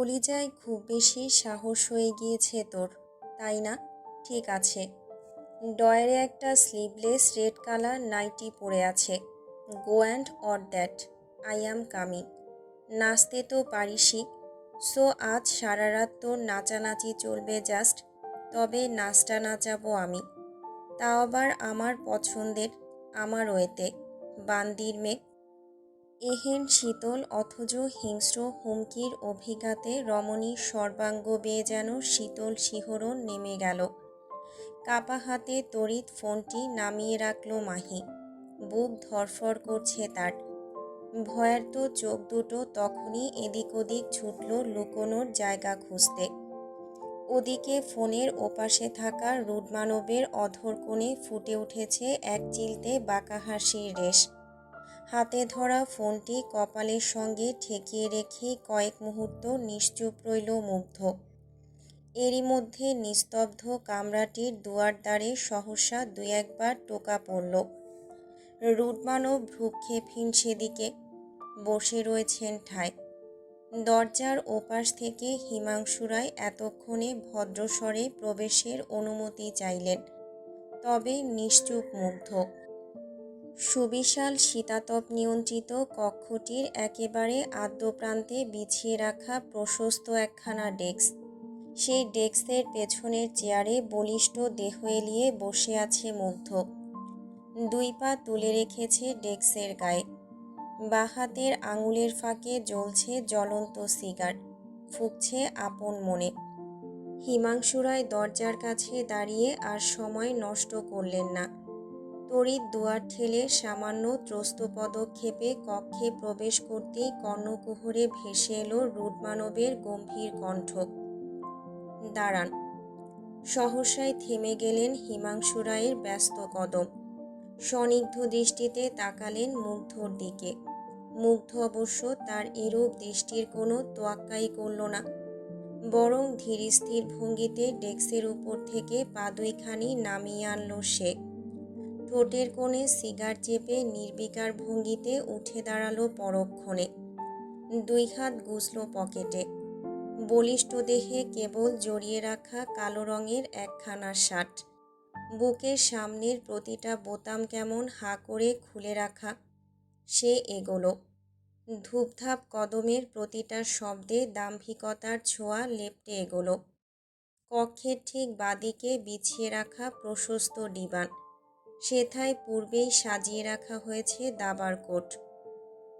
কলিজায় খুব বেশি সাহস হয়ে গিয়েছে তোর, তাই না? ঠিক আছে। ডয়ারে একটা স্লিভলেস রেড কালার নাইটি পরে আছে। Go and or that, I am coming. নাচতে তো পারিসই, সো আজ সারা রাত তোর নাচানাচি চলবে জাস্ট। তবে নাচটা নাচাবো আমি, তাও আবার আমার পছন্দের, আমার ওয়েতে। বান্দির মেয়ে। এহেন শীতল অথচ হিংস্র হুমকির অভিঘাতে রমণীর সর্বাঙ্গ বেয়ে যেন শীতল শিহরণ নেমে গেল। কাপা হাতে তড়িৎ ফোনটি নামিয়ে রাখল মাহি। বুক ধড়ফড় করছে তার। ভয়ার্ত চোখ দুটো তখনই এদিক ওদিক ছুটল লুকোনোর জায়গা খুঁজতে। ওদিকে ফোনের ওপাশে থাকা রুডমানবের অধর কোণে ফুটে উঠেছে এক চিলতে বাঁকা হাসির রেশ। হাতে ধরা ফোনটি কপালের সঙ্গে ঠেকিয়ে রেখে কয়েক মুহূর্ত নিশ্চুপ রইল মুগ্ধ। এরই মধ্যে নিস্তব্ধ কামরাটির দুয়ার দ্বারে সহসা দু একবার টোকা পড়ল। রুডমানব ভ্রুক্ষেপহীন সেদিকে বসে রয়েছেন ঠায়। দরজার ওপাশ থেকে হিমাংশু রায় এতক্ষণে ভদ্রস্বরে প্রবেশের অনুমতি চাইলেন, তবে নিশ্চুপ মুগ্ধ। সুবিশাল শীতাতপ নিয়ন্ত্রিত কক্ষটির একেবারে আদ্যপ্রান্তে বিছিয়ে রাখা প্রশস্ত একখানা ডেস্ক। সেই ডেস্কের পেছনের চেয়ারে বলিষ্ঠ দেহ এলিয়ে বসে আছে মুগ্ধ। দুই পা তুলে রেখেছে ডেস্কের গায়ে। বাঁ হাতের আঙুলের ফাঁকে জ্বলছে জ্বলন্ত সিগার, ফুঁকছে আপন মনে। হিমাংশু রায় দরজার কাছে দাঁড়িয়ে আর সময় নষ্ট করলেন না। তড়িৎ দুয়ার ঠেলে সামান্য ত্রস্ত পদক্ষেপে কক্ষে প্রবেশ করতেই কর্ণকুহরে ভেসে এলো রুডমানবের গম্ভীর কণ্ঠ। দাঁড়ান। সহসায় থেমে গেলেন হিমাংশু রায়ের ব্যস্ত কদম। স্বনিগ্ধ দৃষ্টিতে তাকালেন মুগ্ধর দিকে। মুগ্ধ অবশ্য তার এরূপ দৃষ্টির কোনো তোয়াক্কাই করল না, বরং ধীরস্থির ভঙ্গিতে ডেস্কের উপর থেকে পা দুইখানি নামিয়ে আনল সে। ঠোঁটের কোণে সিগার চেপে নির্বিকার ভঙ্গিতে উঠে দাঁড়ালো পরক্ষণে। দুই হাত গুজল পকেটে। বলিষ্ঠ দেহে কেবল জড়িয়ে রাখা কালো রঙের একখানা শার্ট। বুকের সামনের প্রতিটা বোতাম কেমন হাঁ করে খুলে রাখা। সে এগোলো। ধূপধাপ কদমের প্রতিটা শব্দে দাম্ভিকতার ছোঁয়া লেপ্টে এগোলো। কক্ষের ঠিক বাদিকে বিছিয়ে রাখা প্রশস্ত ডিবান, সেথায় পূর্বেই সাজিয়ে রাখা হয়েছে দাবার কোট।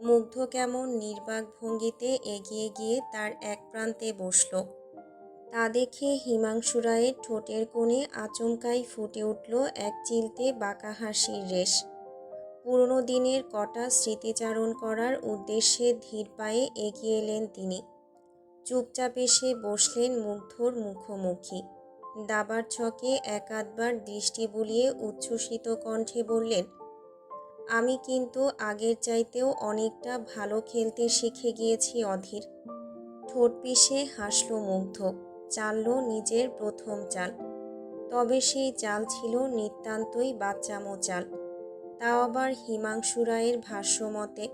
মুগ্ধ কেমন নির্বাক ভঙ্গিতে এগিয়ে গিয়ে তার এক প্রান্তে বসল। তা দেখে হিমাংশু রায়ের ঠোঁটের কোণে আচমকাই ফুটে উঠল এক চিলতে বাঁকা হাসির রেশ। পুরনো দিনের কটা স্মৃতিচারণ করার উদ্দেশ্যে ধীর পায়ে এগিয়ে এলেন তিনি। চুপচাপ এসে বসলেন মুগ্ধর মুখোমুখি। দাবার ছকে এক আধবার দৃষ্টি বুলিয়ে উচ্ছ্বসিত কণ্ঠে বললেন, আমি কিন্তু আগের চাইতেও অনেকটা ভালো খেলতে শিখে গিয়েছি অধীর। ঠোঁট পিষে হাসল মুগ্ধ। চালল নিজের প্রথম চাল। তবে সেই চাল ছিল নিতান্তই বাচ্চামো চাল, তাও আবার হিমাংশু রায়ের ভাষ্যমতে।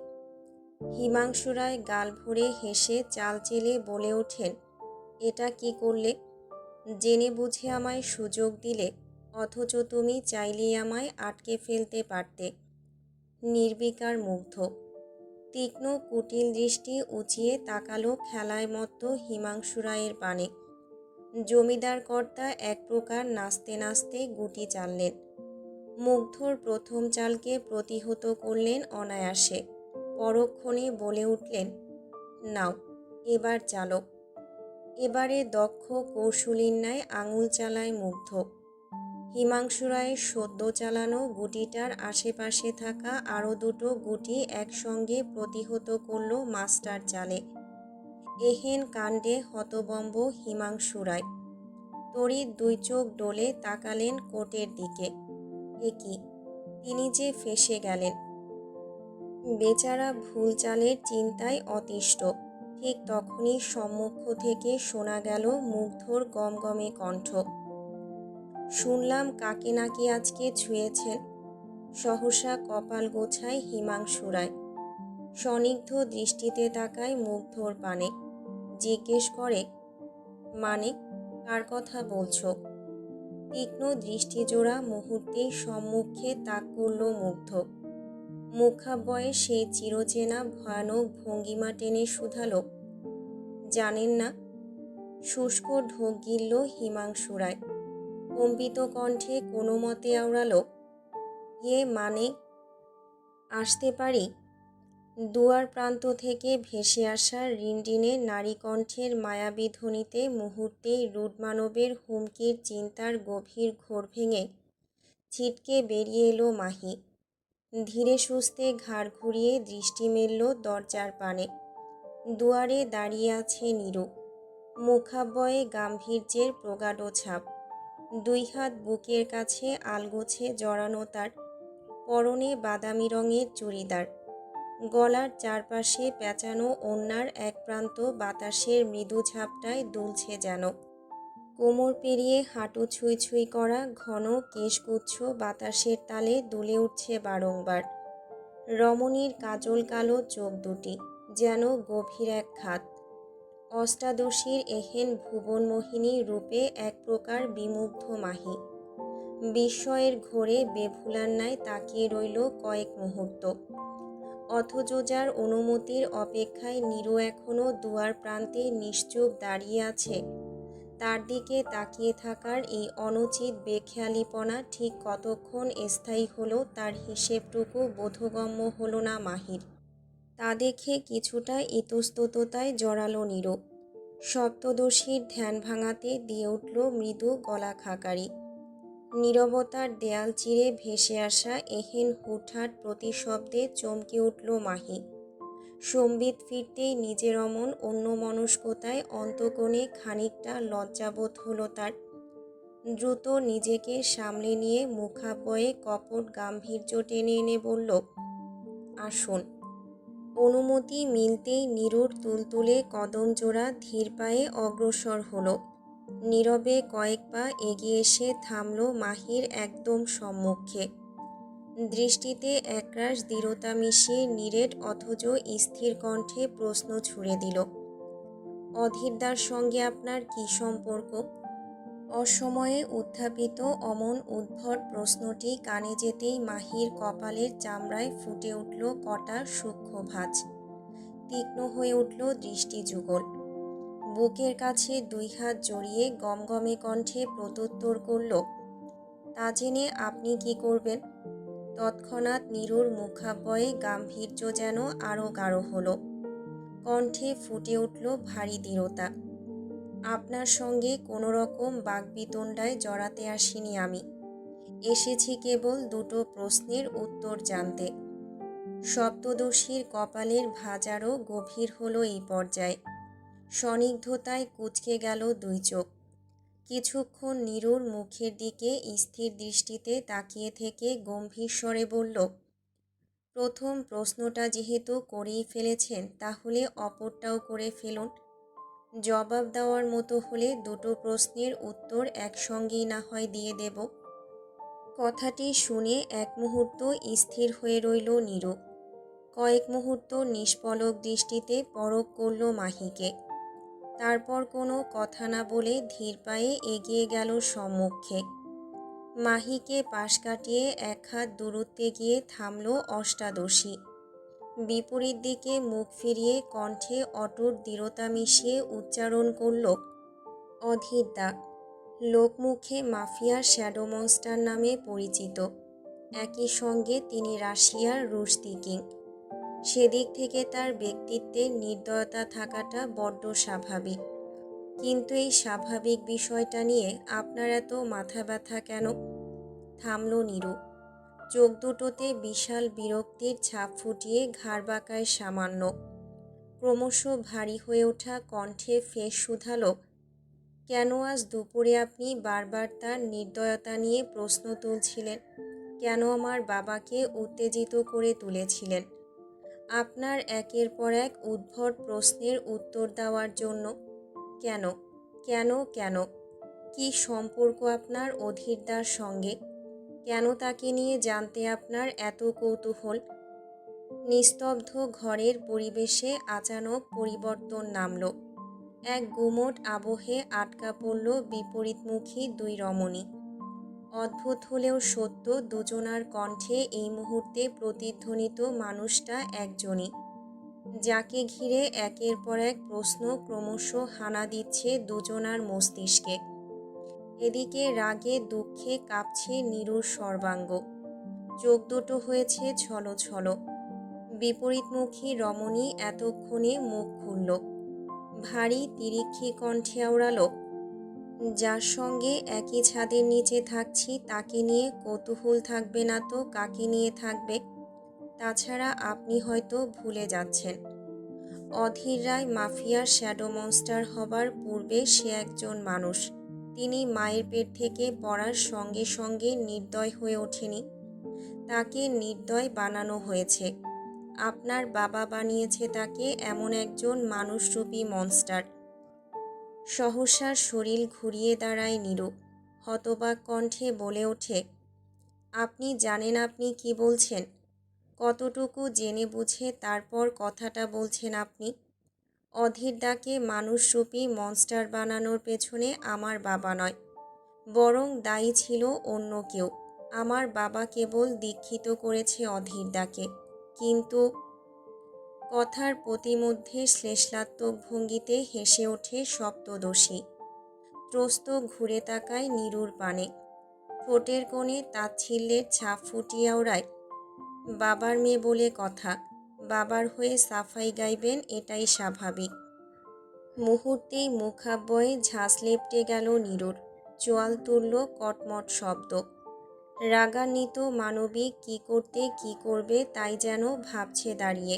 হিমাংশু রায় গাল ভরে হেসে চাল চেলে বলে ওঠেন, এটা কি করলে? জেনে বুঝে আমায় সুযোগ দিলে, অথচ তুমি চাইলেই আমায় আটকে ফেলতে পারতে। নির্বিকার মুগ্ধ। তীক্ষ্ণ কুটিল দৃষ্টি উঁচিয়ে তাকালো খেলায় মত্ত হিমাংশু রায়ের পানে। জমিদার কর্তা এক প্রকার নাচতে নাচতে গুটি চাললেন। মুগ্ধর প্রথম চালকে প্রতিহত করলেন অনায়াসে। পরক্ষণে বলে উঠলেন, নাও এবার চালো। এবারে দক্ষ কৌশলীর ন্যায় আঙুল চালায় মুগ্ধ। হিমাংশু রায়ের সদ্য চালানো গুটিটার আশেপাশে থাকা আরও দুটো গুটি একসঙ্গে প্রতিহত করল মাস্টার চালে। এহেন কাণ্ডে হতবম্ব হিমাংশু রায়। তড়িৎ দুই চোখ ডোলে তাকালেন কোর্টের দিকে। এ কি, তিনি যে ফেঁসে গেলেন। বেচারা ভুল চালের চিন্তায় অতিষ্ঠ। ঠিক তখনই সম্মুখ থেকে শোনা গেল মুগ্ধর গমগমে কণ্ঠ, শুনলাম কাকে নাকি আজকে ছুঁয়েছেন। সহসা কপাল গোছায় হিমাংশু রায়। স্বনিগ্ধ দৃষ্টিতে তাকায় মুগ্ধর পানে। জিজ্ঞেস করে, মানে, কার কথা বলছো? তীক্ষ্ণ দৃষ্টিজোড়া মুহূর্তেই সম্মুখে তাক করল মুগ্ধ। মুখাবয়ে সেই চিরচেনা ভয়ানক ভঙ্গিমা টেনে শুধালো, জানেন না? শুষ্ক ঢোক গিলল হিমাংশুরায়। কম্পিত কণ্ঠে কোনো মতে আওড়ালো, মানে, আসতে পারি? দুয়ার প্রান্ত থেকে ভেসে আসা রিনরিনে নারী কণ্ঠের মায়াবী ধ্বনিতে মুহূর্তেই রুড মানবের হুমকির চিন্তার গভীর ঘোর ভেঙে ছিটকে বেরিয়ে এলো মাহি। ধীরে সুস্থে ঘাড় ঘুরিয়ে দৃষ্টি মেলল দরজার পানে। দুয়ারে দাঁড়িয়ে আছে নীরু, মুখাবয়ে গাম্ভীর্যের প্রগাঢ় ছাপ। দুই হাত বুকের কাছে আলগোছে জড়ানো তার, পরনে বাদামি রঙের চুড়িদার। গলার চারপাশে পেঁচানো ওড়নার এক প্রান্ত বাতাসের মৃদু ঝাপটায় দুলছে যেন। কোমর পেরিয়ে হাঁটু ছুঁই ছুঁই করা ঘন কেশগুচ্ছ বাতাসের তালে দুলে উঠছে বারংবার। রমণীর কাজল কালো চোখ দুটি যেন গভীর এক খাত। অষ্টাদশীর এহেন ভুবনমোহিনী রূপে এক প্রকার বিমুগ্ধ মাহি। বিস্ময়ের ঘোরে বেভুলার ন্যায় তাকিয়ে রইল কয়েক মুহূর্ত। অথচ যার অনুমতির অপেক্ষায় নীরু এখনো দুয়ার প্রান্তে নিশ্চুপ দাঁড়িয়ে আছে, তার দিকে তাকিয়ে থাকার এই অনুচিত বেখেয়ালিপনা ঠিক কতক্ষণ স্থায়ী হলো তার হিসেবটুকু বোধগম্য হলো না মাহির। তা দেখে কিছুটা ইতস্তততায় জড়ালো নীরু। সপ্তদশীর ধ্যান ভাঙাতে দিয়ে উঠল মৃদু গলা খাকারি। নীরবতার দেয়াল চিরে ভেসে আসা এহেন হুটহাট প্রতিশব্দে চমকে উঠল মাহি। সম্বিত ফিরতেই নিজের অমন অন্যমনস্কতায় অন্তঃকোণে খানিকটা লজ্জাবোধ হলো তার। দ্রুত নিজেকে সামলে নিয়ে মুখাবয়ে কপট গাম্ভীর্য টেনে এনে বলল, আসুন। অনুমতি মিলতেই নীরুর তুলতুলে কদমজোড়া ধীর পায়ে অগ্রসর হলো। নীরবে কয়েক পা এগিয়ে এসে থামল মাহির একদম সম্মুখে। দৃষ্টিতে একরাশ দৃঢ়তা মিশিয়ে নিরেট অথচ স্থির কণ্ঠে প্রশ্ন ছুড়ে দিল, অধীরদার সঙ্গে আপনার কি সম্পর্ক? অসময়ে উত্থাপিত অমন উদ্ভট প্রশ্নটি কানে যেতেই মাহির কপালের চামড়ায় ফুটে উঠল কটা সূক্ষ্ম ভাঁজ। তীক্ষ্ণ হয়ে উঠল দৃষ্টিযুগল। বুকের কাছে দুই হাত জড়িয়ে গমগমে কণ্ঠে প্রত্যুত্তর করল, তা জেনে আপনি কি করবেন? তৎক্ষণাৎ নীরুর মুখাবয়ে গাম্ভীর্য যেন আরও গাঢ় হলো। কণ্ঠে ফুটে উঠল ভারী দৃঢ়তা, আপনার সঙ্গে কোনো রকম বাগবিতণ্ডায় জড়াতে আসিনি আমি। এসেছি কেবল দুটো প্রশ্নের উত্তর জানতে। সপ্তদশীর কপালের ভাঁজ আরও গভীর হলো এই পর্যায়ে। স্বনিগ্ধতায় কুঁচকে গেল দুই চোখ। কিছুক্ষণ নীরুর মুখের দিকে স্থির দৃষ্টিতে তাকিয়ে থেকে গম্ভীর স্বরে বলল, প্রথম প্রশ্নটা যেহেতু করেই ফেলেছেন, তাহলে অপরটাও করে ফেলুন। জবাব দেওয়ার মতো হলে দুটো প্রশ্নের উত্তর একসঙ্গেই না হয় দিয়ে দেব। কথাটি শুনে এক মুহূর্ত স্থির হয়ে রইল নীরু। কয়েক মুহূর্ত নিষ্পলক দৃষ্টিতে পরখ করল মাহিকে। তারপর কোনো কথা না বলে ধীর পায়ে এগিয়ে গেল সম্মুখে। মাহিকে পাশ কাটিয়ে এক হাত দূরত্বে গিয়ে থামল অষ্টাদশী। বিপরীত দিকে মুখ ফিরিয়ে কণ্ঠে অটুট দৃঢ়তা মিশিয়ে উচ্চারণ করল, অধীরদা। লোকমুখে মাফিয়া শ্যাডো মনস্টার নামে পরিচিত। একই সঙ্গে তিনি রাশিয়ার রুশদি কিং। সেদিক থেকে তার ব্যক্তিত্বে নির্দয়তা থাকাটা বড্ড স্বাভাবিক। কিন্তু এই স্বাভাবিক বিষয়টা নিয়ে আপনার এত মাথা ব্যথা কেন? থামল নীরু। চোখ দুটোতে বিশাল বিরক্তির ছাপ ফুটিয়ে ঘাড় বাঁকায় সামান্য। ক্রমশ ভারী হয়ে ওঠা কণ্ঠে ফের শুধালো, কেন আজ দুপুরে আপনি বারবার তার নির্দয়তা নিয়ে প্রশ্ন তুলছিলেন? কেন আমার বাবাকে উত্তেজিত করে তুলেছিলেন? আপনার একের পর এক উদ্ভট প্রশ্নের উত্তর দেওয়ার জন্য। কেন কেন কেন? কি সম্পর্ক আপনার অধীরদার সঙ্গে? কেন তাকে নিয়ে জানতে আপনার এত কৌতূহল? নিস্তব্ধ ঘরের পরিবেশে আচানক পরিবর্তন নামল। এক গুমোট আবহে আটকা পড়ল বিপরীতমুখী দুই রমণী। অদ্ভুত হলেও সত্য, দুজনার কণ্ঠে এই মুহূর্তে প্রতিধ্বনিত মানুষটা একজনই, যাকে ঘিরে একের পর এক প্রশ্ন ক্রমশ হানা দিচ্ছে দুজনার মস্তিষ্কে। এদিকে রাগে দুঃখে কাঁপছে নীরুর সর্বাঙ্গ, চোখ দুটো হয়েছে ছলছল। বিপরীতমুখী রমণী এতক্ষণে মুখ খুলল, ভারী তিরিক্ষি কণ্ঠে আওড়ালো, যার সঙ্গে একই ছাদের নিচে থাকছি তাকে নিয়ে কৌতূহল থাকবে না তো কাকে নিয়ে থাকবে? তাছাড়া আপনি হয়তো ভুলে যাচ্ছেন, অধীর রায় মাফিয়ার শ্যাডো মনস্টার হবার পূর্বে সে একজন মানুষ। তিনি মায়ের পেট থেকে পড়ার সঙ্গে সঙ্গে নির্দয় হয়ে ওঠেনি, তাকে নির্দয় বানানো হয়েছে। আপনার বাবা বানিয়েছে তাকে এমন একজন মানুষরূপী মনস্টার। সহসা শরীর ঘুরিয়ে দাঁড়ায় নীরু, হতবাক কণ্ঠে বলে ওঠে, আপনি জানেন আপনি কি বলছেন? কতটুকু জেনে বুঝে তারপর কথাটা বলছেন আপনি? অধীরদাকে মানুষরূপী মনস্টার বানানোর পেছনে আমার বাবা নয়, বরং দায়ী ছিল অন্য কেউ। আমার বাবা কেবল দীক্ষিত করেছে অধীরদাকে। কিন্তু কথার প্রতিমধ্যে শ্লেষাত্মক ভঙ্গিতে হেসে ওঠে সপ্তদশী। ত্রস্ত ঘুরে তাকায় নীরুর পানে, ঠোঁটের কোণে তাচ্ছিল্যের ছাপ ফুটিয়ে ওড়ায়, বাবার মেয়ে বলে কথা, বাবার হয়ে সাফাই গাইবেন এটাই স্বাভাবিক। মুহূর্তেই মুখাব্যয়ে ঝাঁস লেপটে গেল নীরুর, চোয়াল তুলল কটমট শব্দ। রাগান্বিত মানবিক কি করতে কি করবে তাই যেন ভাবছে দাঁড়িয়ে।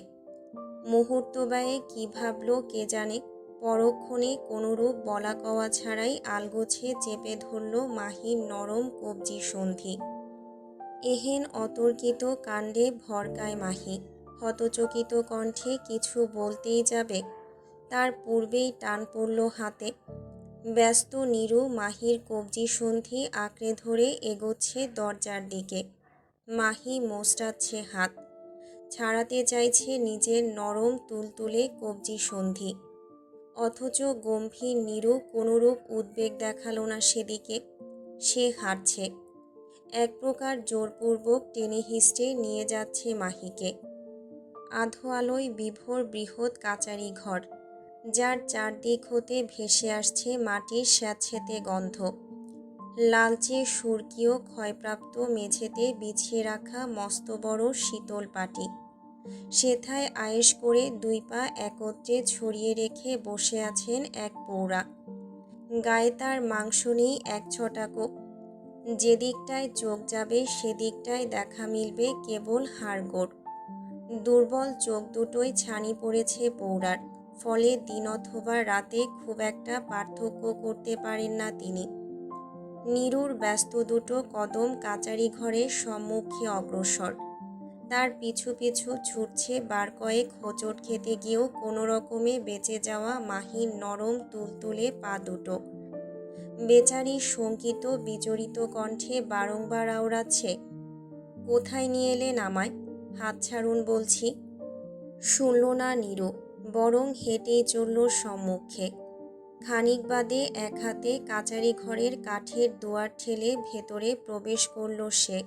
মুহূর্ত ব্যয়ে কী ভাবল কে জানে। পরক্ষণে কোনোরূপ বলা কওয়া ছাড়াই আলগোছে চেপে ধরল মাহির নরম কবজি সন্ধি। এহেন অতর্কিত কাণ্ডে ভরকায় মাহি, হতচকিত কণ্ঠে কিছু বলতেই যাবে, তার পূর্বেই টান পড়ল হাতে। ব্যস্ত নীরু মাহির কবজি সন্ধি আঁকড়ে ধরে এগোচ্ছে দরজার দিকে। মাহি মোচড়াচ্ছে হাত, ছাড়াতে চাইছে নিজের নরম তুলতুলে কবজি সন্ধি, অথচ গম্ভীর নীরু কোনোরূপ উদ্বেগ দেখালো না সেদিকে। সে হাঁটছে, এক প্রকার জোরপূর্বক টেনে হিঁচড়ে নিয়ে যাচ্ছে মাহিকে। আধো আলোয় বিভোর বৃহৎ কাচারি ঘর, যার চারদিক হতে ভেসে আসছে মাটির স্যাঁতসেঁতে গন্ধ। লালচে সুরকীয় ক্ষয়প্রাপ্ত মেঝেতে বিছিয়ে রাখা মস্ত বড় শীতল পাটি, সেথায় আয়েশ করে দুই পা একত্রে ছড়িয়ে রেখে বসে আছেন এক পৌরা। গায়ে তার মাংস নেই এক ছটাকও, যেদিকটায় চোখ যাবে সেদিকটায় দেখা মিলবে কেবল হাড়গোড়। দুর্বল চোখ দুটোই ছানি পড়েছে পৌরার, ফলে দিন অথবা রাতে খুব একটা পার্থক্য করতে পারেন না তিনি। নীরুর ব্যস্ত দুটো কদম কাচারি ঘরের সম্মুখে অগ্রসর, তার পিছু পিছু ছুটছে বার কয়েক হোঁচট খেতে গিয়েও কোনো রকমে বেঁচে যাওয়া মাহির নরম তুলতুলে পা দুটো। বেচারি শঙ্কিত বিচলিত কণ্ঠে বারংবার আওড়াচ্ছে, কোথায় নিয়ে এলেন আমায়? হাত ছাড়ুন বলছি। শুনল না নীরু, বরং হেঁটেই চলল সম্মুখে। খানিক বাদে এক হাতে কাচারি ঘরের কাঠের দুয়ার ঠেলে ভেতরে প্রবেশ করল সে।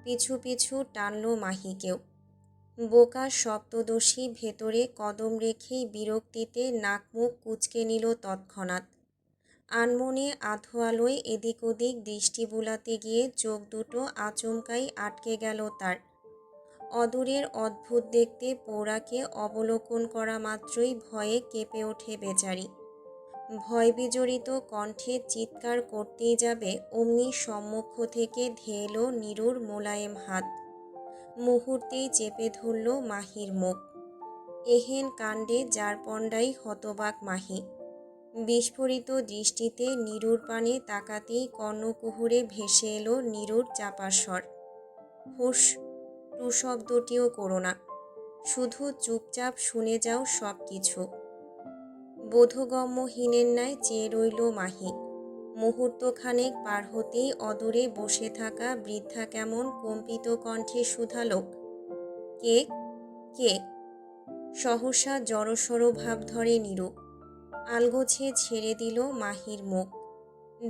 পিছু পিছু টানল মাহিকেও। বোকা সপ্তদশী ভেতরে কদম রেখেই বিরক্তিতে নাক মুখ কুঁচকে নিল তৎক্ষণাৎ। আনমনে আধো আলোয় এদিক ওদিক দৃষ্টি বুলাতে গিয়ে চোখ দুটো আচমকাই আটকে গেল তার। অদূরের অদ্ভুত দেখতে পৌরাকে অবলোকন করা মাত্রই ভয়ে কেঁপে ওঠে বেচারি। ভয় বিজড়িত কণ্ঠে চিৎকার করতেই যাবে, অমনি সম্মুখ থেকে ধেয়ে এলো নীরুর মোলায়েম হাত, মুহূর্তেই চেপে ধরল মাহির মুখ। এহেন কাণ্ডে জারপণ্ডাই হতবাক মাহি। বিস্ফোরিত দৃষ্টিতে নীরুর পানে তাকাতেই কর্ণকুহুরে ভেসে এলো নীরুর চাপা স্বর, হুঁশ, টু শব্দটিও করো না, শুধু চুপচাপ শুনে যাও সব কিছু। বোধগম্যহীনের ন্যায় চেয়ে রইল মাহি। মুহূর্তখানেক পার হতেই অদূরে বসে থাকা বৃদ্ধা কেমন কম্পিত কণ্ঠে শুধালো, কে কে? সহসা জড়সড় ভাব ধরে নীরু। আলগোছে ছেড়ে দিল মাহির মুখ।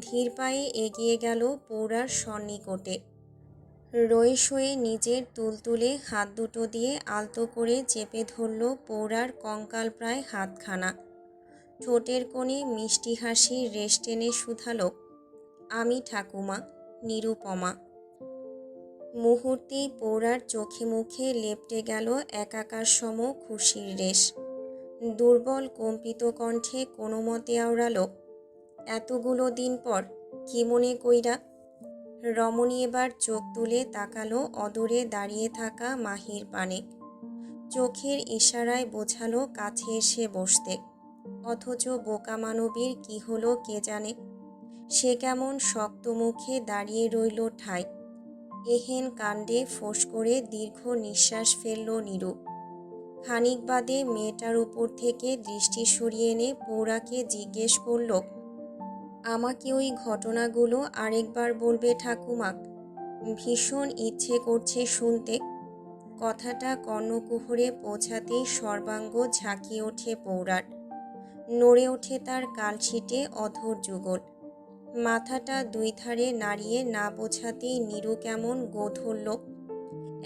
ধীর পায়ে এগিয়ে গেল পৌরার সন্নিকটে। রইস হয়ে নিজের তুলতুলে হাত দুটো দিয়ে আলতো করে চেপে ধরল পৌরার কঙ্কালপ্রায় হাতখানা। ঠোঁটের কোণে মিষ্টি হাসির রেশ টেনে শুধালো, আমি ঠাকুমা, নিরুপমা। মুহূর্তেই পৌরার চোখে মুখে লেপ্টে গেল একাকার সম খুশির রেশ। দুর্বল কম্পিত কণ্ঠে কোনো মতে আওড়ালো, এতগুলো দিন পর কি মনে কইরা? রমণী এবার চোখ তুলে তাকালো অদূরে দাঁড়িয়ে থাকা মাহির পানে। চোখের ইশারায় বোঝালো কাছে এসে বসতে। অথচ বোকা মানবীর কি হলো কে জানে, সে কেমন শক্ত মুখে দাঁড়িয়ে রইল ঠায়। এহেন কাণ্ডে ফোঁস করে দীর্ঘ নিঃশ্বাস ফেলল নীরু। খানিক বাদে মেয়েটার উপর থেকে দৃষ্টি সরিয়ে এনে পৌরাকে জিজ্ঞেস করল, আমাকে ওই ঘটনাগুলো আরেকবার বলবে ঠাকুমা? ভীষণ ইচ্ছে করছে শুনতে। কথাটা কর্ণকুহরে পৌঁছাতেই সর্বাঙ্গ ঝাঁকিয়ে ওঠে পৌরার। নড়ে ওঠে তার কালছিটে অধর যুগল। মাথাটা দুই ধারে নাড়িয়ে না বোঝাতেই নীরু কেমন গো ধরল।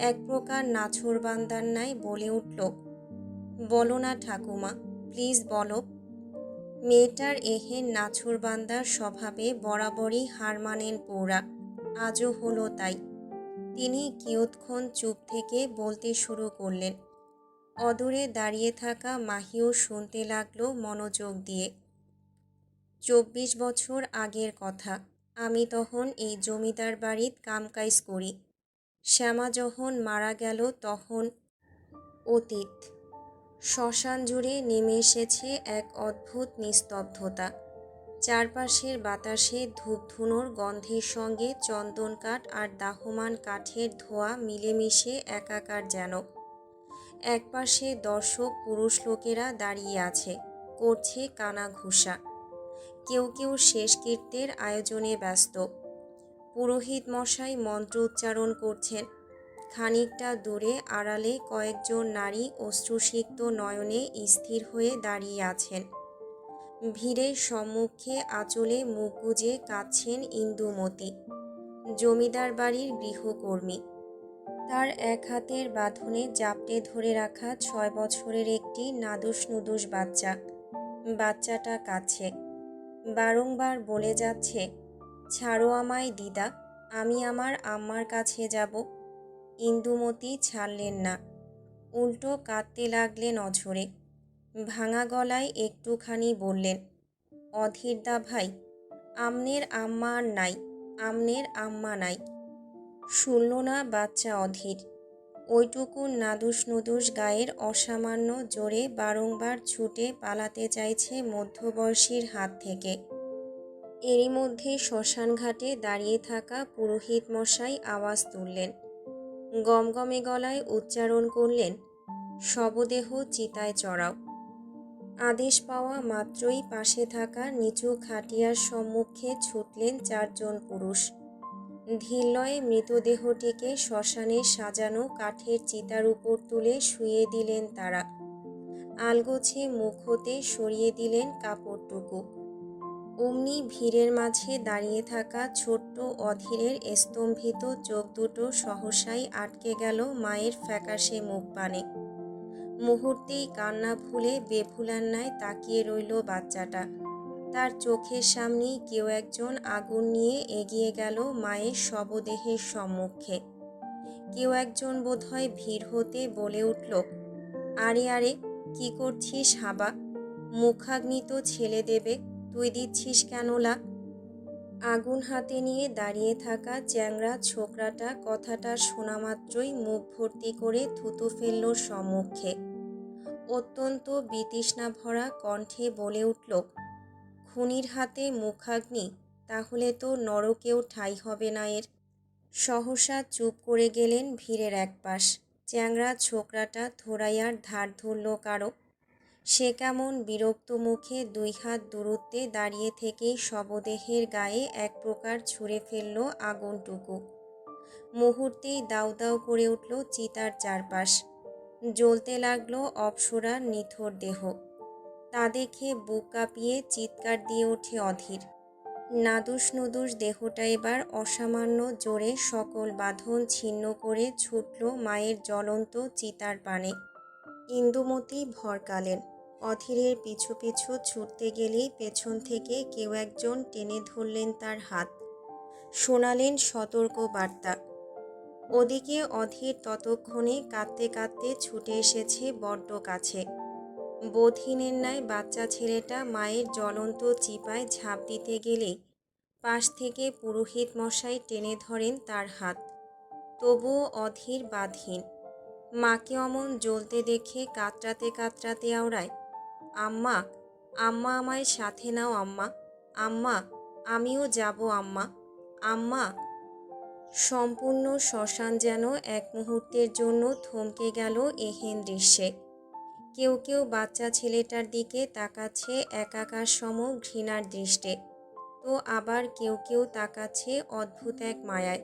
এক প্রকার নাছোড়বান্দার ন্যায় বলে উঠল, বলো না ঠাকুমা, প্লিজ বলো। মেয়েটার এহেন নাছোড়বান্দার স্বভাবে বরাবরই হার মানেন পৌরা। আজও হলো তাই। তিনি কিয়ৎক্ষণ চুপ থেকে বলতে শুরু করলেন। অদূরে দাঁড়িয়ে থাকা মাহিও শুনতে লাগলো মনোযোগ দিয়ে। 24 বছর আগের কথা। আমি তখন এই জমিদার বাড়িত কামকাইজ করি। শ্যামা যখন মারা গেল তখন অতীত। শ্মশান জুড়ে নেমে এসেছে এক অদ্ভুত নিস্তব্ধতা। চারপাশের বাতাসে ধূপধুনোর গন্ধের সঙ্গে চন্দন কাঠ আর দাহমান কাঠের ধোঁয়া মিলেমিশে একাকার যেন। একপাশে দর্শক পুরুষ লোকেরা দাঁড়িয়ে আছে, করছে কানাঘুষা। কেউ কেউ শেষকৃত্যের আয়োজনে ব্যস্ত। পুরোহিত মশাই মন্ত্র উচ্চারণ করছেন। খানিকটা দূরে আড়ালে কয়েকজন নারী অশ্রুসিক্ত নয়নে স্থির হয়ে দাঁড়িয়ে আছেন। ভিড়ের সম্মুখে আঁচলে মুখ গুজে কাঁদছেন ইন্দুমতি, জমিদার বাড়ির গৃহকর্মী। তার এক হাতের বাঁধনে জাপটে ধরে রাখা 6 বছরের একটি নাদুস নুদুস বাচ্চা। বাচ্চাটা কাছে বারংবার বলে যাচ্ছে, ছাড়ো আমায় দিদা, আমি আমার আম্মার কাছে যাব। ইন্দুমতি ছাড়লেন না, উল্টো কাঁদতে লাগলেন অঝরে। ভাঙা গলায় একটুখানি বললেন, অধীরদা ভাই, আমনের আম্মা আর নাই, আমনের আম্মা নাই। শুনল না বাচ্চা অধীর। ওইটুকু নাদুস নুদুস গায়ের অসামান্য জোরে বারংবার ছুটে পালাতে চাইছে মধ্যবয়সীর হাত থেকে। এরই মধ্যে শ্মশানঘাটে দাঁড়িয়ে থাকা পুরোহিত মশাই আওয়াজ তুললেন। গমগমে গলায় উচ্চারণ করলেন, শবদেহ চিতায় চড়াও। আদেশ পাওয়া মাত্রই পাশে থাকা নিচু খাটিয়ার সম্মুখে ছুটলেন 4 জন পুরুষ। ধীরলয়ে মৃতদেহটিকে শ্মশানে সাজানো কাঠের চিতার উপর তুলে শুইয়ে দিলেন তারা। আলগোছে মুখ হতে সরিয়ে দিলেন কাপড়টুকু। অমনি ভিড়ের মাঝে দাঁড়িয়ে থাকা ছোট্ট অধীরের স্তম্ভিত চোখ দুটো সহসাই আটকে গেল মায়ের ফ্যাকাশে মুখপানে। মুহূর্তেই কান্না ভুলে বেফুলার ন্যায় তাকিয়ে রইল বাচ্চাটা। তার চোখের সামনেই কেউ একজন আগুন নিয়ে এগিয়ে গেল মায়ের শবদেহের সম্মুখে। কেউ একজন বোধহয় ভিড় হতে বলে উঠল, আরে আরে, কি করছিস হাবা? মুখাগ্নি তো ছেলে দেবে, তুই দিচ্ছিস কেন লা? আগুন হাতে নিয়ে দাঁড়িয়ে থাকা চ্যাংড়া ছোকরাটা কথাটা শোনা মাত্রই মুখ ভর্তি করে থুতু ফেলল সম্মুখে। অত্যন্ত বিতৃষ্ণা ভরা কণ্ঠে বলে উঠল, খুনির হাতে মুখাগ্নি, তাহলে তো নরকেও ঠাঁই হবে না এর। সহসা চুপ করে গেলেন ভিড়ের একপাশ। চ্যাংড়া ছোকরাটা থোড়াইয়ার ধার ধরল কারো। সে কেমন বিরক্ত মুখে 2 হাত দূরত্বে দাঁড়িয়ে থেকেই শবদেহের গায়ে এক প্রকার ছুঁড়ে ফেলল আগুনটুকু। মুহূর্তেই দাউ দাউ করে উঠল চিতার চারপাশ। জ্বলতে লাগলো অপ্সরার নিথর দেহ। তা দেখে বুক কাঁপিয়ে চিৎকার দিয়ে ওঠে অধীর। নাদুস নুদুস দেহটা এবার অসামান্য জোরে সকল বাঁধন ছিন্ন করে ছুটল মায়ের জ্বলন্ত চিতার পানে। ইন্দুমতি ভরকালেন। অধীরের পিছু পিছু ছুটতে গেলেই পেছন থেকে কেউ একজন টেনে ধরলেন তার হাত, শোনালেন সতর্ক বার্তা। ওদিকে অধীর ততক্ষণে কাঁদতে কাঁদতে ছুটে এসেছে বড্ড কাছে। বোধহীনের ন্যায় বাচ্চা ছেলেটা মায়ের জ্বলন্ত চিপায় ঝাঁপ দিতে গেলেই পাশ থেকে পুরোহিত মশাই টেনে ধরেন তার হাত। তবুও অধীর বাঁধহীন। মাকে অমন জ্বলতে দেখে কাতরাতে কাতরাতে আওড়ায়, আম্মা, আম্মা আমায় সাথে নাও আম্মা, আম্মা আমিও যাব আম্মা, আম্মা। সম্পূর্ণ শ্মশান যেন এক মুহূর্তের জন্য থমকে গেল এহেন দৃশ্যে। কেউ কেউ বাচ্চা ছেলেটার দিকে তাকাচ্ছে একাকার সম ঘৃণার দৃষ্টে, তো আবার কেউ কেউ তাকাচ্ছে অদ্ভুত এক মায়ায়।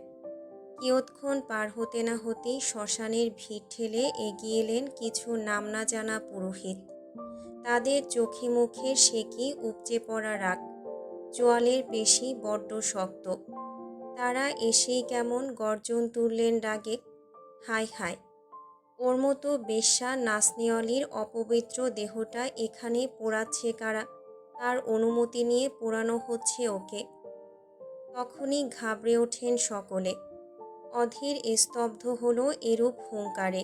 কিয়ৎক্ষণ পার হতে না হতেই শ্মশানের ভিড় ঠেলে এগিয়ে এলেন কিছু নাম না জানা পুরোহিত। তাদের চোখে মুখে সে কি উপচে পড়া রাগ, চোয়ালের পেশি বড্ড শক্ত। তারা এসেই কেমন গর্জন তুললেন রাগে, হায় হায়, ওর মতো বেশ্যা নাসনেওয়ালির অপবিত্র দেহটা এখানে পোড়াচ্ছে কারা? তার অনুমতি নিয়ে পোড়ানো হচ্ছে ওকে। তখনই ঘাবড়ে ওঠেন সকলে। অধীর স্তব্ধ হলো এরূপ হুঙ্কারে।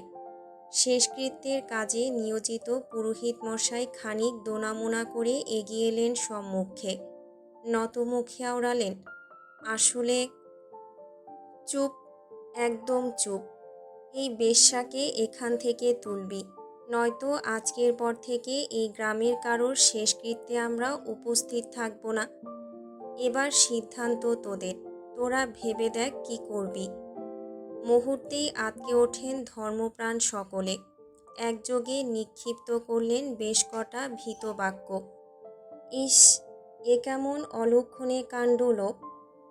শেষকৃত্যের কাজে নিয়োজিত পুরোহিত মশাই খানিক দোনামোনা করে এগিয়ে এলেন সম্মুখে। নতমুখে আওড়ালেন, আসলে চুপ, একদম চুপ। এই বেশ্যাকে এখান থেকে তুলবি, নয়তো আজকের পর থেকে এই গ্রামের কারোর শেষকৃত্যে আমরা উপস্থিত থাকব না। এবার সিদ্ধান্ত তোদের, তোরা ভেবে দেখ কি করবি। মুহূর্তেই আঁতকে ওঠেন ধর্মপ্রাণ সকলে। একযোগে নিক্ষিপ্ত করলেন বেশ কটা ভীত বাক্য। ইস, এ কেমন অলক্ষণে কাণ্ড লোক!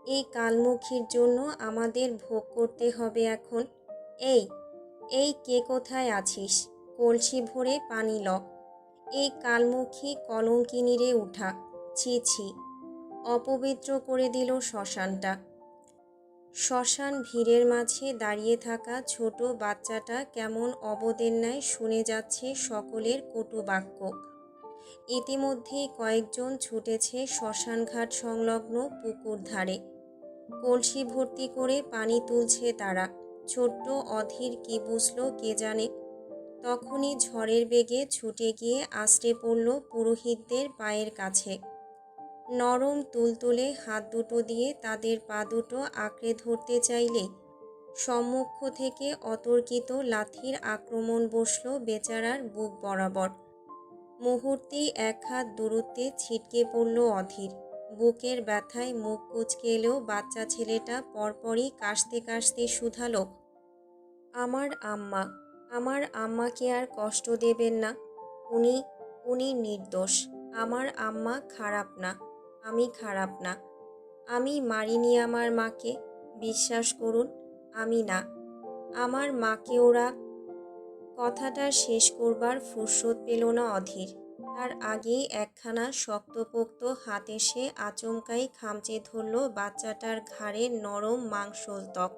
এই কালমুখীর জন্য আমাদের ভোগ করতে হবে এখন। এই এই কে কোথায় আছিস? কলসি ভরে পানি ল। এই কালমুখী কলঙ্কিনীরে উঠা, ছি ছি, অপবিত্র করে দিল শ্মশানটা। শ্মশান ভিড়ের মাঝে দাঁড়িয়ে থাকা ছোট বাচ্চাটা কেমন অবদের ন্যায় শুনে যাচ্ছে সকলের কটু বাক্য। ইতিমধ্যেই কয়েকজন ছুটেছে শ্মশানঘাট সংলগ্ন পুকুর ধারে। কলসি ভর্তি করে পানি তুলছে তারা। ছোট্ট অধীর কি বুঝল কে জানে। তখনই ঝড়ের বেগে ছুটে গিয়ে আছড়ে পড়ল পুরোহিতদের পায়ের কাছে। নরম তুলতুলে হাত দুটো দিয়ে তাদের পা দুটো আঁকড়ে ধরতে চাইলেই সম্মুখ থেকে অতর্কিত লাথির আক্রমণ বসল বেচারার বুক বরাবর। মুহূর্তেই এক হাত দূরত্বে ছিটকে পড়ল অধীর। বুকের ব্যথায় মুখ কুঁচকে এলেও বাচ্চা ছেলেটা পরপরই কাশতে কাশতে শুধালো, আমার আম্মা, আমার আম্মাকে আর কষ্ট দেবেন না। উনি উনি নির্দোষ। আমার আম্মা খারাপ না, আমি খারাপ না। আমি মারিনি আমার মাকে, বিশ্বাস করুন, আমি না। আমার মাকে ওরা। কথাটা শেষ করবার ফুরসত পেল না অধীর। তার আগেই একখানা শক্তপোক্ত হাত এসে আচমকাই খামচে ধরল বাচ্চাটার ঘাড়ের নরম মাংসল ত্বক।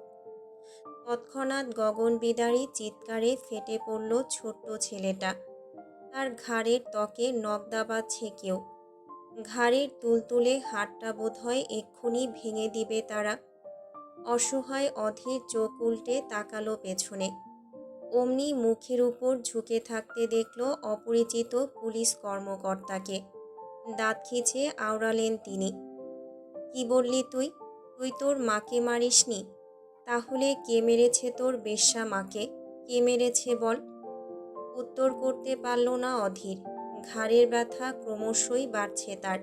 তৎক্ষণাৎ গগনবিদারী চিৎকারে ফেটে পড়ল ছোট্ট ছেলেটা। তার ঘাড়ের ত্বকে নখ দাবাচ্ছে কেউ। ঘাড়ের তুলতুলে হাড়টা বোধহয় এক্ষুনি ভেঙে দিবে তারা। অসহায় অধীর চোখ উল্টে তাকালো পেছনে। অমনি মুখের উপর ঝুঁকে থাকতে দেখল অপরিচিত পুলিশ কর্মকর্তাকে। দাঁত খিচে আওড়ালেন তিনি, কি বললি তুই? তুই তোর মাকে মারিসনি? তাহলে কে মেরেছে তোর বেশ্যা মাকে? কে মেরেছে বল? উত্তর করতে পারল না অধীর। ঘাড়ের ব্যথা ক্রমশই বাড়ছে তার।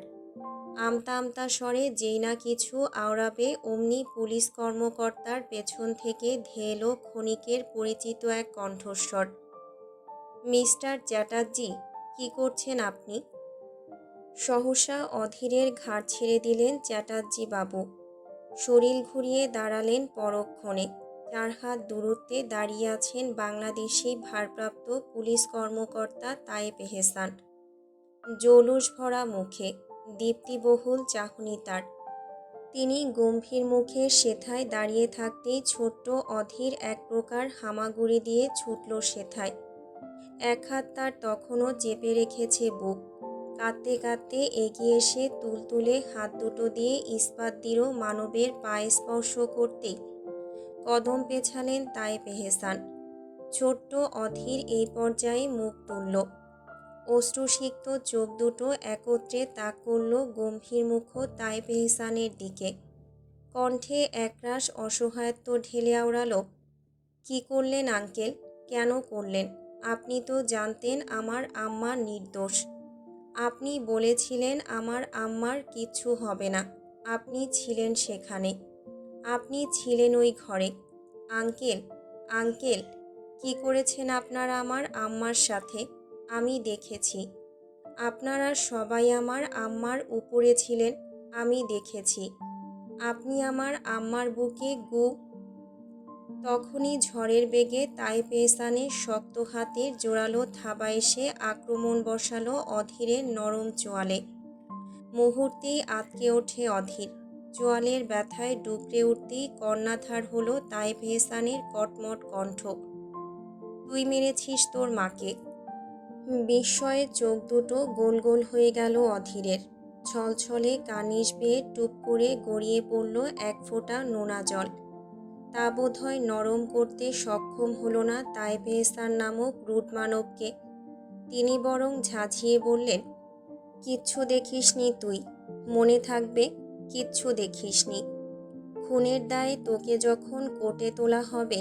আমতা আমতা স্বরে যেই না কিছু আওড়াবে অমনি পুলিশ কর্মকর্তার পেছন থেকে ধেয়ে এলো ক্ষণিকের পরিচিত এক কণ্ঠস্বর, মিস্টার চ্যাটার্জি, কি করছেন আপনি? সহসা অধীরের ঘাড় ছেড়ে দিলেন চ্যাটার্জি বাবু। শরীর ঘুরিয়ে দাঁড়ালেন পরক্ষণে। 4 হাত দূরত্বে দাঁড়িয়ে আছেন বাংলাদেশি ভারপ্রাপ্ত পুলিশ কর্মকর্তা তায়েব এহসান। জৌলুস ভরা মুখে, দীপ্তিবহুল চাহনি তার। তিনি গম্ভীর মুখে সেথায় দাঁড়িয়ে থাকতেই ছোট্ট অধীর এক প্রকার হামাগুড়ি দিয়ে ছুটল সেথায়। এক হাত তার তখনও চেপে রেখেছে বুক। কাঁদতে কাঁদতে এগিয়ে এসে তুলতুলে হাত দুটো দিয়ে ইস্পাত দৃঢ় মানবের পায়ে স্পর্শ করতেই কদম পেছালেন তায়েব এহসান। ছোট্ট অধীর এই পর্যায়ে মুখ তুলল। অশ্রুসিক্ত চোখ দুটো একত্রে তাক করল গম্ভীর মুখ তায়েব এহসানের দিকে। কণ্ঠে একরাশ অসহায়ত্ব ঢেলে আওড়াল, কি করলেন আঙ্কেল? কেন করলেন? আপনি তো জানতেন আমার আম্মা নির্দোষ। আপনি বলেছিলেন আমার আম্মার কিচ্ছু হবে না। আপনি ছিলেন সেখানে, আপনি ছিলেন ওই ঘরে। আঙ্কেল, আঙ্কেল, কি করেছেন আপনারা আমার আম্মার সাথে? আমি দেখেছি। আপনারা সবাই আমার আম্মার উপরে ছিলেন, আমি দেখেছি। আপনি আমার আম্মার বুকে তখনই ঝড়ের বেগে তায়েব এহসানের শক্ত হাতের জোরালো থাবা এসে আক্রমণ বসালো অধীরের নরম চোয়ালে। মুহূর্তেই আঁতকে ওঠে অধীর। চোয়ালের ব্যথায় ডুকরে উঠতেই কর্ণাধার হলো তায়েব এহসানের কটমট কণ্ঠ, তুই মেরেছিস তোর মাকে? বিস্ময়ে চোখ দুটো গোল গোল হয়ে গেল অধীরের। ছলছলে কানিশ বেয়ে টুপ করে গড়িয়ে পড়ল এক ফোঁটা নোনা জল। তা বোধহয় নরম করতে সক্ষম হলো না তায়েব এহসান নামক রুট মানবকে। তিনি বরং ঝাঁঝিয়ে বললেন, কিচ্ছু দেখিসনি তুই, মনে থাকবে, কিচ্ছু দেখিসনি। খুনের দায়ে তোকে যখন কোর্টে তোলা হবে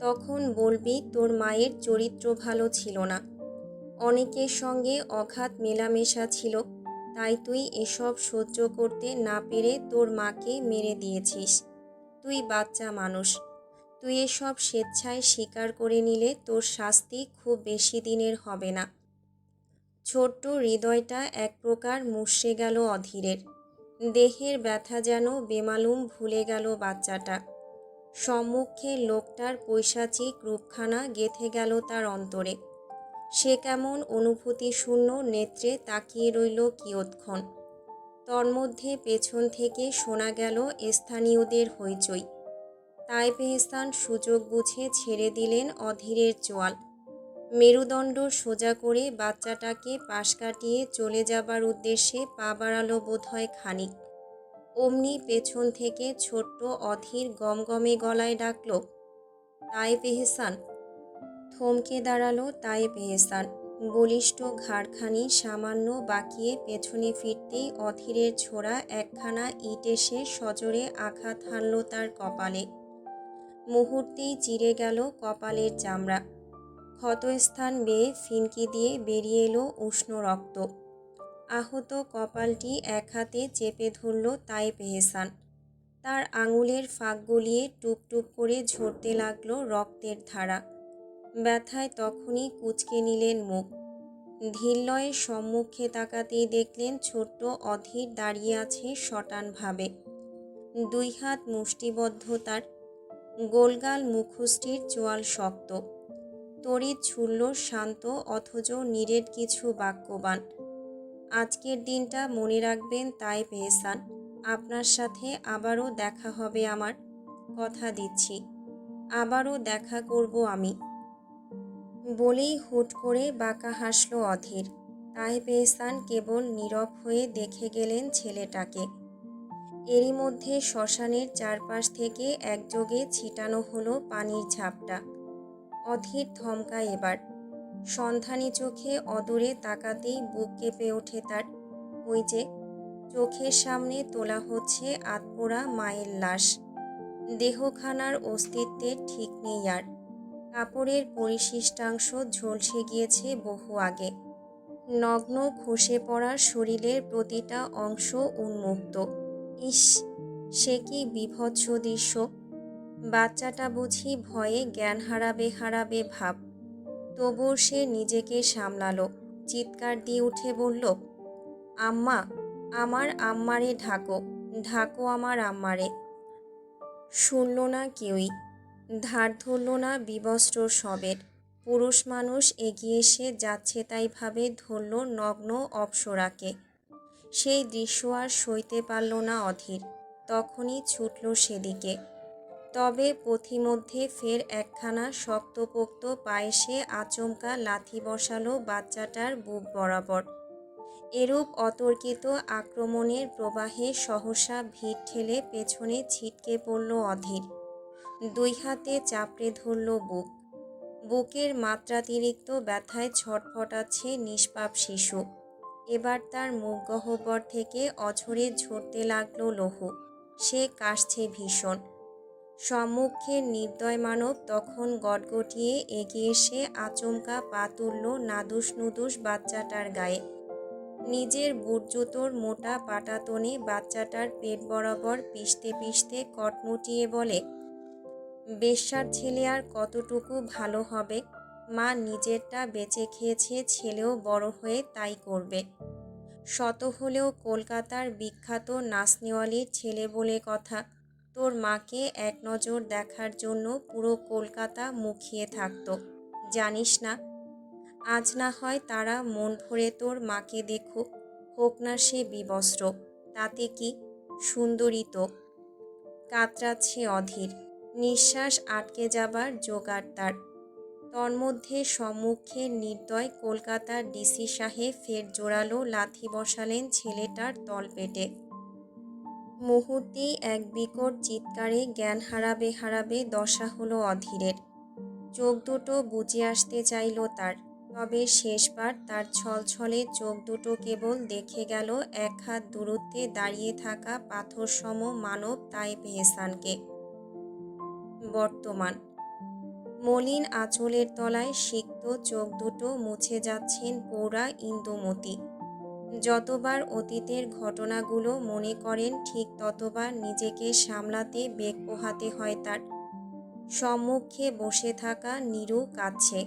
তখন বলবি তোর মায়ের চরিত্র ভালো ছিল না, অনেকের সঙ্গে অঘাত মেলামেশা ছিল, তাই তুই এসব সহ্য করতে না পেরে তোর মাকে মেরে দিয়েছিস। তুই বাচ্চা মানুষ, তুই এসব স্বেচ্ছায় স্বীকার করে নিলে তোর শাস্তি খুব বেশি দিনের হবে না। ছোট্ট হৃদয়টা এক প্রকার মুষড়ে গেল অধীরের। দেহের ব্যথা যেন বেমালুম ভুলে গেল বাচ্চাটা। সম্মুখে লোকটার পৈশাচিক রূপখানা গেঁথে গেল তার অন্তরে। সে কেমন অনুভূতিশূন্য নেত্রে তাকিয়ে রইল কিয়ৎক্ষণ। তন্মধ্যে পেছন থেকে শোনা গেল স্থানীয়দের হইচই। তায়েব এহসান সুযোগ বুঝে ছেড়ে দিলেন অধীরের চোয়াল। মেরুদণ্ড সোজা করে বাচ্চাটাকে পাশ কাটিয়ে চলে যাবার উদ্দেশ্যে পা বাড়ালো বোধহয় খানিক। অমনি পেছন থেকে ছোট্ট অধীর গমগমে গলায় ডাকল, তায়েব এহসান। থমকে দাঁড়ালো তায়েব এহসান। বলিষ্ঠ ঘাড়খানি সামান্য বাঁকিয়ে পেছনে ফিরতেই অধীরের ছোড়া একখানা ইট এসে সজোরে আঘাত হানল তার কপালে। মুহূর্তেই চিরে গেল কপালের চামড়া। ক্ষতস্থান বেয়ে ফিনকি দিয়ে বেরিয়ে এলো উষ্ণ রক্ত। আহত কপালটি এক হাতে চেপে ধরল তায়েব এহসান। তার আঙুলের ফাঁক গলিয়ে টুপ টুপ করে ঝরতে লাগলো রক্তের ধারা। ব্যথায় তখনই কুঁচকে নিলেন মুখ। ধীরলয়ে সম্মুখে তাকাতেই দেখলেন ছোট্ট অধীর দাঁড়িয়ে আছে সটানভাবে। দুই হাত মুষ্টিবদ্ধ তার। গোলগাল মুখশ্রীর চোয়াল শক্ত। তড়িৎ ছুড়ল শান্ত অথচ নিরেট কিছু বাক্যবাণ। আজকের দিনটা মনে রাখবেন তায়েব এহসান। আপনার সাথে আবারও দেখা হবে আমার, কথা দিচ্ছি। আবারও দেখা করব আমি। বলেই হুট করে বাঁকা হাসল অধীর। তায়েব এহসান কেবল নীরব হয়ে দেখে গেলেন ছেলেটাকে। এরই মধ্যে শ্মশানের চারপাশ থেকে একযোগে ছিটানো হলো পানির ঝাপটা। অধীর থমকায় এবার। সন্ধানী চোখে অদূরে তাকাতেই বুক কেঁপে ওঠে তার। ওই যে চোখের সামনে তোলা হচ্ছে আতপোড়া মায়ের লাশ। দেহখানার অস্তিত্বের ঠিক নেই আর। কাপড়ের পরিশিষ্টাংশ ঝলসে গিয়েছে বহু আগে। নগ্ন খসে পড়া শরীরের প্রতিটা অংশ উন্মুক্ত। ইস, সে কি বীভৎস দৃশ্য! বাচ্চাটা বুঝি ভয়ে জ্ঞান হারাবে হারাবে ভাব। তবুও সে নিজেকে সামলালো। চিৎকার দিয়ে উঠে বলল, আম্মা, আমার আম্মারে ঢাকো, ঢাকো আমার আম্মারে। শুনল না কেউই। ধার ধরল না বিবস্ত্র শবের। পুরুষ মানুষ এগিয়ে এসে যাচ্ছে তাই ভাবে ধরল নগ্ন অপ্সরাকে। সেই দৃশ্য আর সইতে পারল না অধীর, তখনই ছুটল সেদিকে। তবে পথিমধ্যে ফের একখানা শক্তপোক্ত পায়ে সে আচমকা লাথি বসালো বাচ্চাটার বুক বরাবর। এরূপ অতর্কিত আক্রমণের প্রবাহে সহসা ভিড় ঠেলে পেছনে ছিটকে পড়ল অধীর। দুই হাতে চাপড়ে ধরল বুক। বুকের মাত্রাতিরিক্ত ব্যথায় ছটফটাচ্ছে নিষ্পাপ শিশু। এবার তার মুখ গহ্বর থেকে অঝরে ঝরতে লাগল লহু। সে কাশছে ভীষণ। সম্মুখের নির্দয় মানব তখন গটগটিয়ে এগিয়ে এসে আচমকা পা তুলল নাদুস নুদুস বাচ্চাটার গায়ে। নিজের বুট জুতোর মোটা পাটাতনে বাচ্চাটার পেট বরাবর পিষতে পিষতে কটমুটিয়ে বলে, বেশ্যার ছেলে আর কতটুকু ভালো হবে? মা নিজেরটা বেঁচে খেয়েছে, ছেলেও বড় হয়ে তাই করবে। শত হলেও কলকাতার বিখ্যাত নাচনেওয়ালির ছেলে বলে কথা। তোর মাকে এক নজর দেখার জন্য পুরো কলকাতা মুখিয়ে থাকতো, জানিস না? আজ না হয় তারা মন ভরে তোর মাকে দেখুক, হোক না সে বিবস্ত্র, তাতে কি? সুন্দরী তো। কাতরাচ্ছে অধীর, নিঃশ্বাস আটকে যাবার জোগাড় তার। তন্মধ্যে সম্মুখে নির্দয় কলকাতার ডিসি সাহেব ফের জোরালো লাথি বসালেন ছেলেটার তলপেটে। মুহূর্তেই এক বিকট চিৎকারে জ্ঞান হারাবে হারাবে দশা হলো অধীরের। চোখ দুটো বুজে আসতে চাইল তার, তবে শেষবার তার ছলছলে চোখ দুটো কেবল দেখে গেল এক হাত দূরত্বে দাঁড়িয়ে থাকা পাথরসম মানব তায়েব এহসানকে। বর্তমান মলিন আঁচলের তলায় সিক্ত চোখ দুটো মুছে যাচ্ছেন পৌরা ইন্দুমতি। যতবার অতীতের ঘটনাগুলো মনে করেন ঠিক ততবার নিজেকে সামলাতে বেগ পোহাতে হয় তার। সম্মুখে বসে থাকা নীরু কাঁদছে।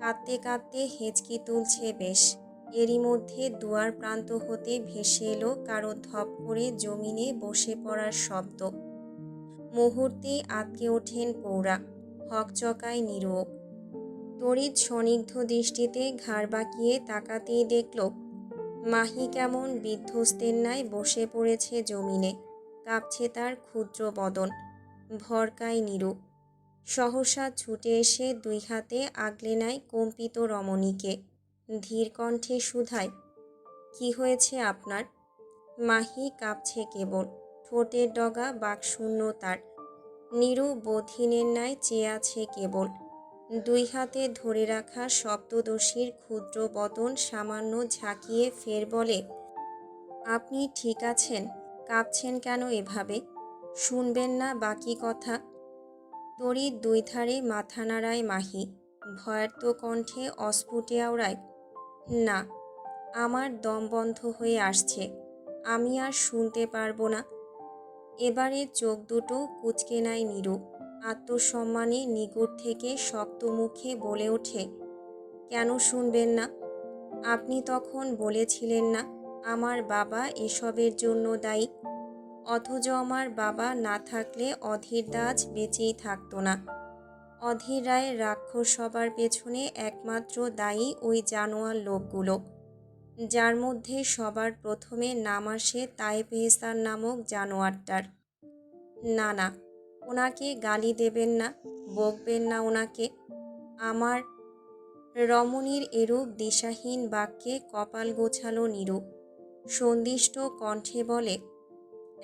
কাঁদতে কাঁদতে হেঁচকি তুলছে বেশ। এরই মধ্যে দুয়ার প্রান্ত হতে ভেসে এলো কারো ধপ করে জমিনে বসে পড়ার শব্দ। মুহূর্তেই আটকে ওঠেন পৌরা, হকচকায় নীরু। তড়িৎ স্নিগ্ধ দৃষ্টিতে ঘাড় বাঁকিয়ে তাকাতেই দেখল মাহি কেমন বিধ্বস্তের ন্যায় বসে পড়েছে জমিনে। কাঁপছে তার ক্ষুদ্র বদন। ভরকায় নীরু। সহসা ছুটে এসে দুই হাতে আগলে নেয় কম্পিত রমণীকে। ধীর কণ্ঠে শুধায়, কি হয়েছে আপনার? মাহি কাঁপছে কেবল, ঠোঁটের ডগা বাকশূন্য তার। নীরু বধিনের ন্যায় চেয়ে আছে কেবল। দুই হাতে ধরে রাখা সপ্তদশীর ক্ষুদ্র বদন সামান্য ঝাঁকিয়ে ফের বলে, আপনি ঠিক আছেন? কাঁপছেন কেন এভাবে? শুনবেন না বাকি কথা? তড়িৎ দুই ধারে মাথা নাড়ায় মাহি। ভয়ার্ত কণ্ঠে অস্ফুটে আওড়ায়, না, আমার দম বন্ধ হয়ে আসছে, আমি আর শুনতে পারবো না। এবারে চোখ দুটো কুঁচকে নেয় নীরু। আত্মসম্মানে নিগুড় থেকে শক্ত মুখে বলে ওঠে, কেন শুনবেন না? আপনি তখন বলেছিলেন না আমার বাবা এসবের জন্য দায়ী? অথচ আমার বাবা না থাকলে অধীর দা আজ বেঁচেই থাকতো না। অধীর রায়ের রাক্ষস সবার পেছনে একমাত্র দায়ী ওই জানোয়ার লোকগুলো, যার মধ্যে সবার প্রথমে নাম আসে তায়েব এহসান নামক জানোয়ারটার। না না, ওনাকে গালি দেবেন না, বকবেন না ওনাকে। আমার রমণীর এরূপ দিশাহীন বাক্যে কপাল গোছালো নীরু। সন্দিষ্ট কণ্ঠে বলে,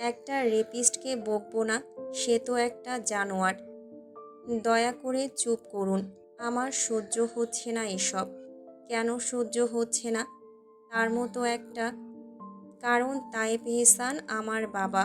একটা রেপিস্টকে বকবো না, সে তো একটা জানোয়ার। দয়া করে চুপ করুন, আমার সহ্য হচ্ছে না এসব। কেন সহ্য হচ্ছে না? তার মতো একটা কারণ তায়েব এহসান আমার বাবা।